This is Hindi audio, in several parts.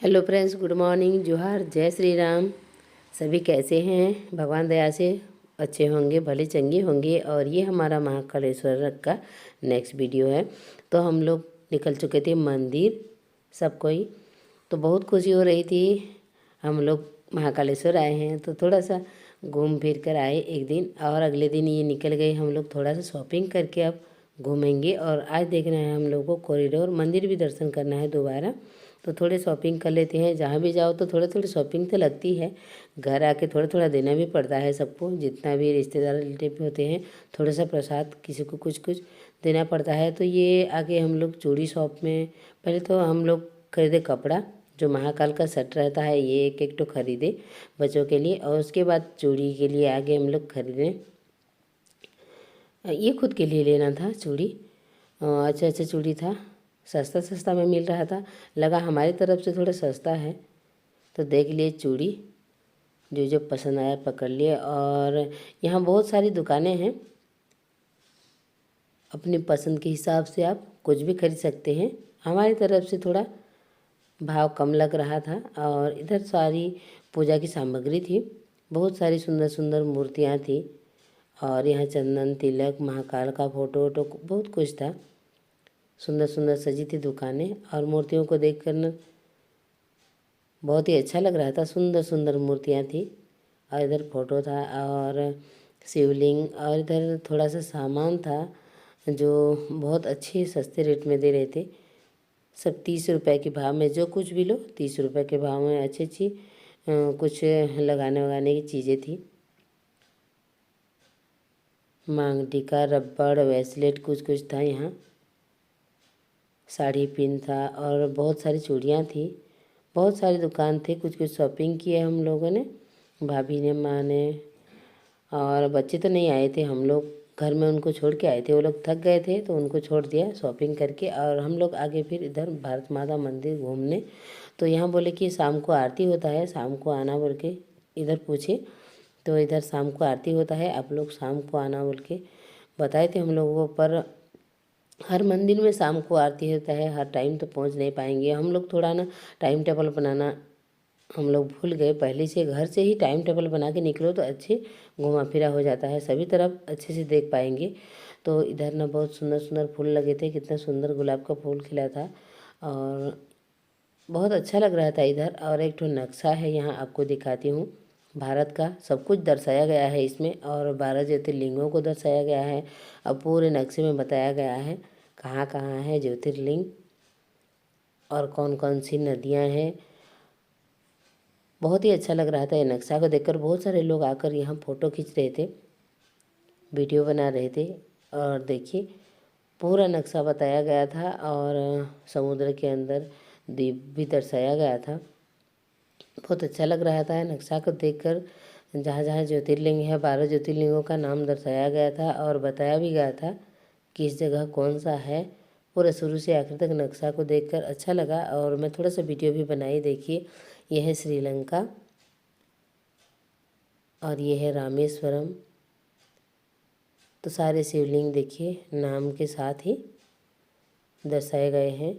हेलो फ्रेंड्स, गुड मॉर्निंग, जोहार, जय श्री राम। सभी कैसे हैं? भगवान दया से अच्छे होंगे, भले चंगे होंगे। और ये हमारा महाकालेश्वर का नेक्स्ट वीडियो है। तो हम लोग निकल चुके थे मंदिर, सब कोई। तो बहुत खुशी हो रही थी। हम लोग महाकालेश्वर आए हैं तो थोड़ा सा घूम फिर कर आए एक दिन, और अगले दिन ये निकल गए हम लोग थोड़ा सा शॉपिंग करके अब घूमेंगे। और आज देखना है हम लोग को कॉरिडोर मंदिर भी दर्शन करना है दोबारा। तो थोड़े शॉपिंग कर लेते हैं। जहाँ भी जाओ तो थोड़ी थोड़ी शॉपिंग तो लगती है। घर आके थोड़ा थोड़ा देना भी पड़ता है सबको, जितना भी रिश्तेदार रिलेटिव होते हैं। थोड़ा सा प्रसाद किसी को कुछ कुछ देना पड़ता है। तो ये आगे हम लोग चूड़ी शॉप में पहले तो हम लोग खरीदे कपड़ा, जो महाकाल का सेट रहता है, ये एक एक तो खरीदे बच्चों के लिए। और उसके बाद चूड़ी के लिए आगे हम लोग खरीदे। ये खुद के लिए लेना था चूड़ी। अच्छा अच्छा चूड़ी था, सस्ता सस्ता में मिल रहा था। लगा हमारी तरफ से थोड़ा सस्ता है तो देख लिए चूड़ी। जो जो पसंद आया पकड़ लिए। और यहाँ बहुत सारी दुकानें हैं, अपनी पसंद के हिसाब से आप कुछ भी खरीद सकते हैं। हमारी तरफ से थोड़ा भाव कम लग रहा था। और इधर सारी पूजा की सामग्री थी, बहुत सारी सुंदर सुंदर मूर्तियाँ थी। और यहाँ चंदन तिलक, महाकाल का फोटो वोटो बहुत कुछ था। सुंदर सुंदर सजी थी दुकानें, और मूर्तियों को देख कर बहुत ही अच्छा लग रहा था। सुंदर सुंदर मूर्तियाँ थी। और इधर फोटो था और शिवलिंग, और इधर थोड़ा सा सामान था जो बहुत अच्छे सस्ते रेट में दे रहे थे। सब 30 रुपए के भाव में, जो कुछ भी लो 30 रुपए के भाव में अच्छी अच्छी कुछ लगाने वगाने की चीज़ें थी। मांग टीका, रबड़, ब्रेसलेट कुछ कुछ था यहाँ। साड़ी पिन था और बहुत सारी चूड़ियाँ थी। बहुत सारी दुकान थे, कुछ कुछ शॉपिंग किए हम लोगों ने, भाभी ने, माँ ने। और बच्चे तो नहीं आए थे, हम लोग घर में उनको छोड़ के आए थे। वो लोग थक गए थे तो उनको छोड़ दिया शॉपिंग करके। और हम लोग आगे फिर इधर भारत माता मंदिर घूमने। तो यहाँ बोले कि शाम को आरती होता है, शाम को आना बोल के इधर पूछे। तो इधर शाम को आरती होता है, आप लोग शाम को आना बोल के बताए थे हम लोगों को। पर हर मंदिर में शाम को आरती होता है, हर टाइम तो पहुंच नहीं पाएंगे हम लोग। थोड़ा ना टाइम टेबल बनाना हम लोग भूल गए। पहले से घर से ही टाइम टेबल बना के निकलो तो अच्छे घुमा फिरा हो जाता है, सभी तरफ अच्छे से देख पाएंगे। तो इधर ना बहुत सुंदर सुंदर फूल लगे थे, कितना सुंदर गुलाब का फूल खिला था और बहुत अच्छा लग रहा था इधर। और एक ठो नक्शा है यहाँ, आपको दिखाती हूँ। भारत का सब कुछ दर्शाया गया है इसमें, और 12 ज्योतिर्लिंगों को दर्शाया गया है। अब पूरे नक्शे में बताया गया है कहाँ कहाँ है ज्योतिर्लिंग और कौन कौन सी नदियाँ हैं। बहुत ही अच्छा लग रहा था ये नक्शा को देखकर। बहुत सारे लोग आकर यहाँ फ़ोटो खींच रहे थे, वीडियो बना रहे थे। और देखिए पूरा नक्शा बताया गया था, और समुद्र के अंदर द्वीप भी दर्शाया गया था। बहुत अच्छा लग रहा था नक्शा को देखकर। जहाँ जहाँ ज्योतिर्लिंग है, 12 ज्योतिर्लिंगों का नाम दर्शाया गया था और बताया भी गया था किस जगह कौन सा है। पूरा शुरू से आखिर तक नक्शा को देखकर अच्छा लगा। और मैं थोड़ा सा वीडियो भी बनाई। देखिए यह है श्रीलंका और ये है रामेश्वरम। तो सारे शिवलिंग देखिए नाम के साथ ही दर्शाए गए हैं।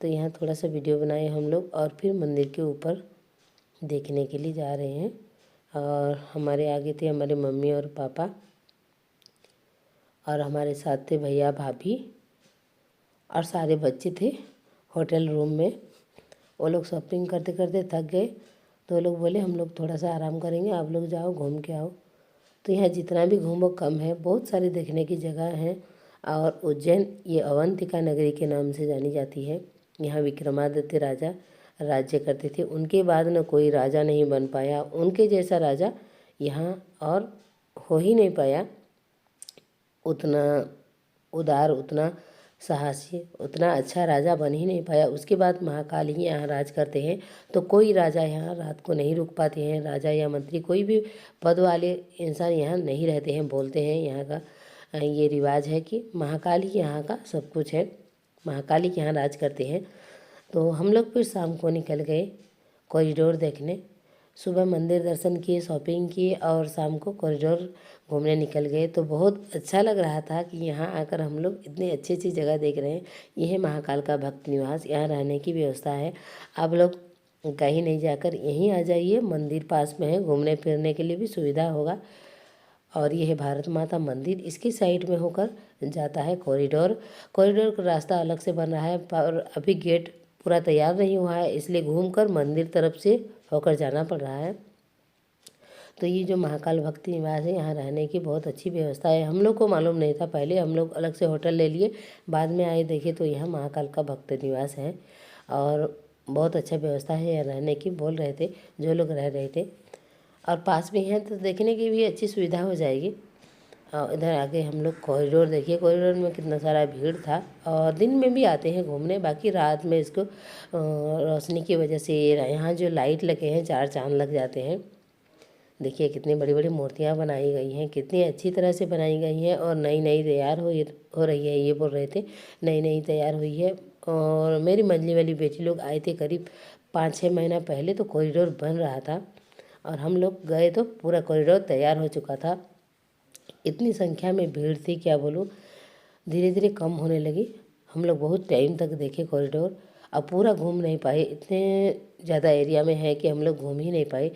तो यहाँ थोड़ा सा वीडियो बनाए हम लोग, और फिर मंदिर के ऊपर देखने के लिए जा रहे हैं। और हमारे आगे थे हमारे मम्मी और पापा, और हमारे साथ थे भैया भाभी, और सारे बच्चे थे होटल रूम में। वो लोग शॉपिंग करते करते थक गए, तो वो लोग बोले हम लोग थोड़ा सा आराम करेंगे, आप लोग जाओ घूम के आओ। तो यहाँ जितना भी घूमो कम है, बहुत सारी देखने की जगह हैं। और उज्जैन ये अवंतिका नगरी के नाम से जानी जाती है। यहाँ विक्रमादित्य राजा राज्य करते थे, उनके बाद न कोई राजा नहीं बन पाया उनके जैसा राजा यहाँ, और हो ही नहीं पाया। उतना उदार, उतना साहसी, उतना अच्छा राजा बन ही नहीं पाया। उसके बाद महाकाल ही यहाँ राज करते हैं। तो कोई राजा यहाँ रात को नहीं रुक पाते हैं। राजा या मंत्री कोई भी पद वाले इंसान यहाँ नहीं रहते हैं। बोलते हैं यहाँ का ये रिवाज है कि महाकाल ही यहाँ का सब कुछ है, महाकाल ही यहाँ राज करते हैं। तो हम लोग फिर शाम को निकल गए कॉरिडोर देखने। सुबह मंदिर दर्शन किए, शॉपिंग किए, और शाम को कॉरिडोर घूमने निकल गए। तो बहुत अच्छा लग रहा था कि यहाँ आकर हम लोग इतनी अच्छी अच्छी जगह देख रहे हैं। यह है महाकाल का भक्त निवास, यहाँ रहने की व्यवस्था है। आप लोग कहीं नहीं जाकर यहीं आ जाइए, मंदिर पास में है, घूमने फिरने के लिए भी सुविधा होगा। और ये है भारत माता मंदिर, इसकी साइड में होकर जाता है कॉरिडोर। कॉरिडोर का रास्ता अलग से बन रहा है, पर अभी गेट पूरा तैयार नहीं हुआ है, इसलिए घूमकर मंदिर तरफ से होकर जाना पड़ रहा है। तो ये जो महाकाल भक्ति निवास है, यहाँ रहने की बहुत अच्छी व्यवस्था है। हम लोग को मालूम नहीं था, पहले हम लोग अलग से होटल ले लिए, बाद में आए देखे तो यहाँ महाकाल का भक्त निवास है और बहुत अच्छा व्यवस्था है यहाँ रहने की, बोल रहे थे जो लोग रह रहे थे। और पास में है तो देखने की भी अच्छी सुविधा हो जाएगी। और इधर आगे हम लोग कॉरिडोर देखिए, कॉरिडोर में कितना सारा भीड़ था। और दिन में भी आते हैं घूमने, बाकी रात में इसको रोशनी की वजह से यहाँ जो लाइट लगे हैं, चार चांद लग जाते हैं। देखिए कितनी बड़ी बड़ी मूर्तियाँ बनाई गई हैं, कितनी अच्छी तरह से बनाई गई हैं और नई नई तैयार हो रही है। ये बोल रहे थे नई नई तैयार हुई है। और मेरी मंझली वाली बेटी लोग आए थे करीब 5-6 महीना पहले, तो कॉरिडोर बन रहा था और हम लोग गए तो पूरा कॉरिडोर तैयार हो चुका था। इतनी संख्या में भीड़ थी क्या बोलूँ, धीरे धीरे कम होने लगी। हम लोग बहुत टाइम तक देखे कॉरिडोर, अब पूरा घूम नहीं पाए, इतने ज़्यादा एरिया में है कि हम लोग घूम ही नहीं पाए।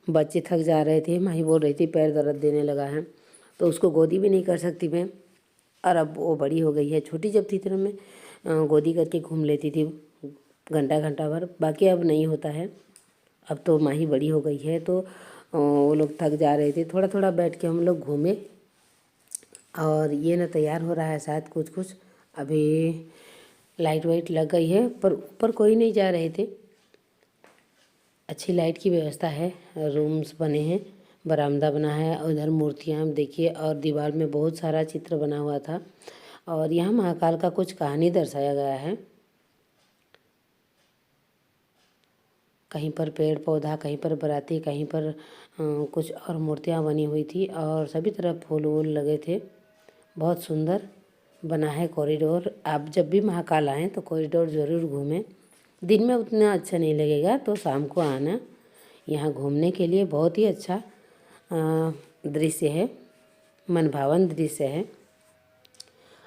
बच्चे थक जा रहे थे, माही बोल रही थी पैर दर्द देने लगा है, तो उसको गोदी भी नहीं कर सकती मैं। और अब वो बड़ी हो गई है, छोटी जब थी तो मैं गोदी करके घूम लेती थी घंटा घंटा भर, बाकी अब नहीं होता है। अब तो माही बड़ी हो गई है, तो वो लोग थक जा रहे थे, थोड़ा थोड़ा बैठ के हम लोग घूमे। और ये ना तैयार हो रहा है शायद कुछ कुछ, अभी लाइट वाइट लग गई है, पर ऊपर कोई नहीं जा रहे थे। अच्छी लाइट की व्यवस्था है, रूम्स बने हैं, बरामदा बना है और उधर मूर्तियाँ देखिए, और दीवार में बहुत सारा चित्र बना हुआ था। और यहाँ महाकाल का कुछ कहानी दर्शाया गया है। कहीं पर पेड़ पौधा, कहीं पर बराती, कहीं पर कुछ और मूर्तियाँ बनी हुई थी और सभी तरफ फूल वूल लगे थे। बहुत सुंदर बना है कॉरिडोर। आप जब भी महाकाल आएँ तो कॉरिडोर ज़रूर घूमें। दिन में उतना अच्छा नहीं लगेगा, तो शाम को आना, यहाँ घूमने के लिए बहुत ही अच्छा दृश्य है, मनभावन दृश्य है।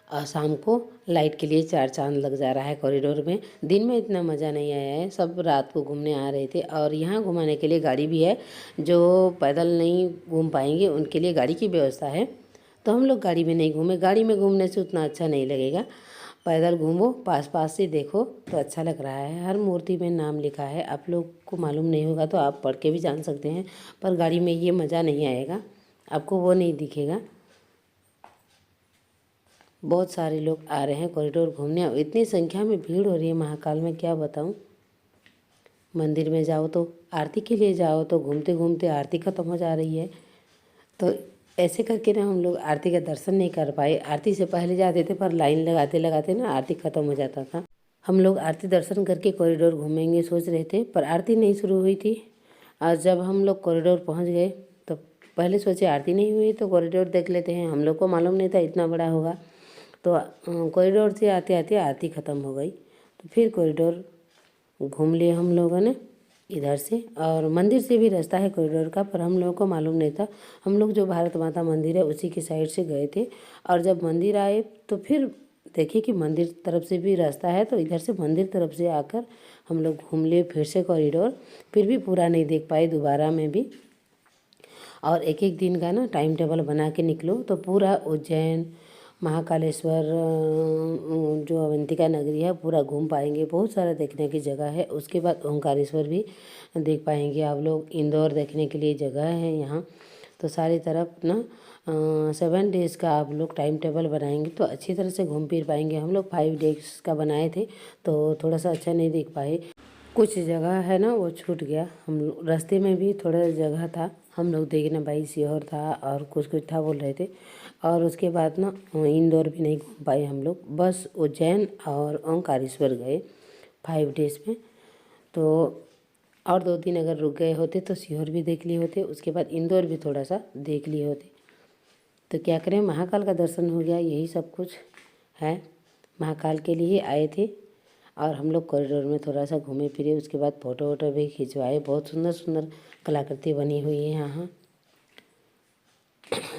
और शाम को लाइट के लिए चार चांद लग जा रहा है कॉरिडोर में। दिन में इतना मज़ा नहीं आया है, सब रात को घूमने आ रहे थे। और यहाँ घुमाने के लिए गाड़ी भी है, जो पैदल नहीं घूम पाएंगे उनके लिए गाड़ी की व्यवस्था है। तो हम लोग गाड़ी में नहीं घूमे, गाड़ी में घूमने से उतना अच्छा नहीं लगेगा। पैदल घूमो, पास पास से देखो तो अच्छा लग रहा है। हर मूर्ति में नाम लिखा है, आप लोग को मालूम नहीं होगा तो आप पढ़ के भी जान सकते हैं, पर गाड़ी में ये मज़ा नहीं आएगा, आपको वो नहीं दिखेगा। बहुत सारे लोग आ रहे हैं कॉरिडोर घूमने, इतनी संख्या में भीड़ हो रही है महाकाल में, क्या बताऊं। मंदिर में जाओ तो आरती के लिए जाओ तो घूमते घूमते आरती ख़त्म हो जा रही है। तो ऐसे करके ना हम लोग आरती का दर्शन नहीं कर पाए। आरती से पहले जाते थे, पर लाइन लगाते लगाते ना आरती ख़त्म हो जाता था। हम लोग आरती दर्शन करके कॉरिडोर घूमेंगे सोच रहे थे, पर आरती नहीं शुरू हुई थी। और जब हम लोग कॉरिडोर पहुंच गए तो पहले सोचे आरती नहीं हुई तो कॉरिडोर देख लेते हैं, हम लोग को मालूम नहीं था इतना बड़ा होगा। तो कॉरिडोर से आते आते आरती ख़त्म हो गई, तो फिर कॉरिडोर घूम लिए हम लोगों ने इधर से। और मंदिर से भी रास्ता है कॉरिडोर का, पर हम लोगों को मालूम नहीं था। हम लोग जो भारत माता मंदिर है उसी की साइड से गए थे, और जब मंदिर आए तो फिर देखिए कि मंदिर तरफ से भी रास्ता है, तो इधर से मंदिर तरफ से आकर हम लोग घूम लिए फिर से कॉरिडोर। फिर भी पूरा नहीं देख पाए दोबारा में भी। और एक एक दिन का ना टाइम टेबल बना के निकलो तो पूरा उज्जैन, महाकालेश्वर, जो अवंतिका नगरी है पूरा घूम पाएंगे। बहुत सारा देखने की जगह है। उसके बाद ओंकारेश्वर भी देख पाएंगे आप लोग। इंदौर देखने के लिए जगह है यहाँ। तो सारी तरफ ना 7 डेज़ का आप लोग टाइम टेबल बनाएंगे तो अच्छी तरह से घूम फिर पाएंगे। हम लोग 5 डेज़ का बनाए थे, तो थोड़ा सा अच्छा नहीं देख पाए। कुछ जगह है ना वो छूट गया। हम रास्ते में भी थोड़ा जगह था, हम लोग देखना भाई सीहोर था और कुछ कुछ था बोल रहे थे। और उसके बाद ना इंदौर भी नहीं घूम पाए हम लोग, बस उज्जैन और ओंकारेश्वर गए 5 डेज़ में। तो और 2 दिन अगर रुक गए होते तो सीहोर भी देख लिए होते, उसके बाद इंदौर भी थोड़ा सा देख लिए होते। तो क्या करें, महाकाल का दर्शन हो गया, यही सब कुछ है। महाकाल के लिए आए थे और हम लोग कॉरिडोर में थोड़ा सा घूमे फिरे। उसके बाद फ़ोटो वोटो भी खिंचवाए। बहुत सुंदर सुंदर कलाकृति बनी हुई है यहाँ,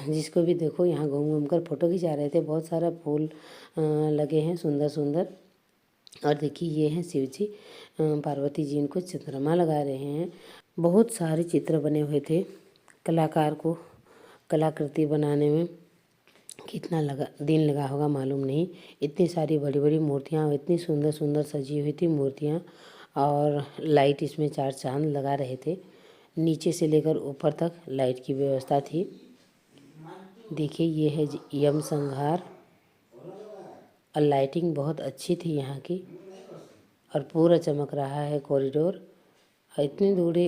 जिसको भी देखो यहाँ घूम घूम कर फ़ोटो खिंचा रहे थे। बहुत सारा फूल लगे हैं सुंदर सुंदर। और देखिए ये हैं शिव जी, पार्वती जी इनको चंद्रमा लगा रहे हैं। बहुत सारे चित्र बने हुए थे। कलाकार को कलाकृति बनाने में कितना दिन लगा होगा मालूम नहीं। इतनी सारी बड़ी बड़ी मूर्तियाँ और इतनी सुंदर सुंदर सजी हुई थी मूर्तियाँ, और लाइट इसमें 4 चांद लगा रहे थे। नीचे से लेकर ऊपर तक लाइट की व्यवस्था थी। देखिए ये है यम संहार, और लाइटिंग बहुत अच्छी थी यहाँ की, और पूरा चमक रहा है कॉरिडोर। और इतनी दूरी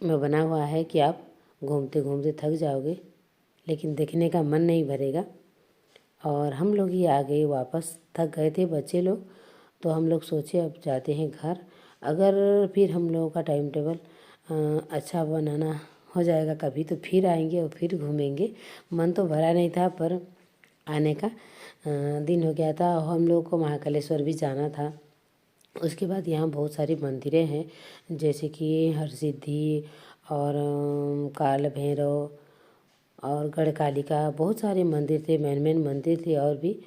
में बना हुआ है कि आप घूमते घूमते थक जाओगे, लेकिन देखने का मन नहीं भरेगा। और हम लोग ही आ गए वापस, थक गए थे बच्चे लोग, तो हम लोग सोचे अब जाते हैं घर। अगर फिर हम लोगों का टाइम टेबल अच्छा बनाना हो जाएगा कभी, तो फिर आएंगे और फिर घूमेंगे। मन तो भरा नहीं था, पर आने का दिन हो गया था। हम लोग को महाकालेश्वर भी जाना था। उसके बाद यहाँ बहुत सारी मंदिरें हैं, जैसे कि हरसिद्धि और काल भैरव और गढ़कालिका, बहुत सारे मंदिर थे, मेन मंदिर थे और भी।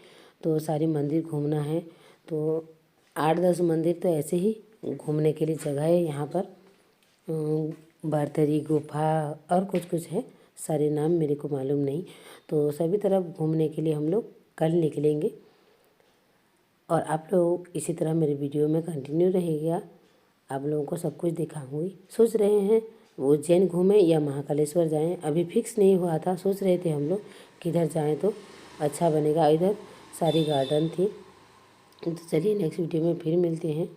तो सारे मंदिर घूमना है, तो 8-10 मंदिर तो ऐसे ही घूमने के लिए जगह है यहाँ पर। बरतरी गुफा और कुछ कुछ है, सारे नाम मेरे को मालूम नहीं। तो सभी तरफ घूमने के लिए हम लोग कल निकलेंगे, और आप लोग इसी तरह मेरे वीडियो में कंटिन्यू रहेगा। आप लोगों को सब कुछ दिखाऊंगी। सोच रहे हैं उज्जैन घूमें या महाकालेश्वर जाएं, अभी फिक्स नहीं हुआ था। सोच रहे थे हम लोग किधर जाएं तो अच्छा बनेगा। इधर सारी गार्डन थी। तो चलिए नेक्स्ट वीडियो में फिर मिलते हैं।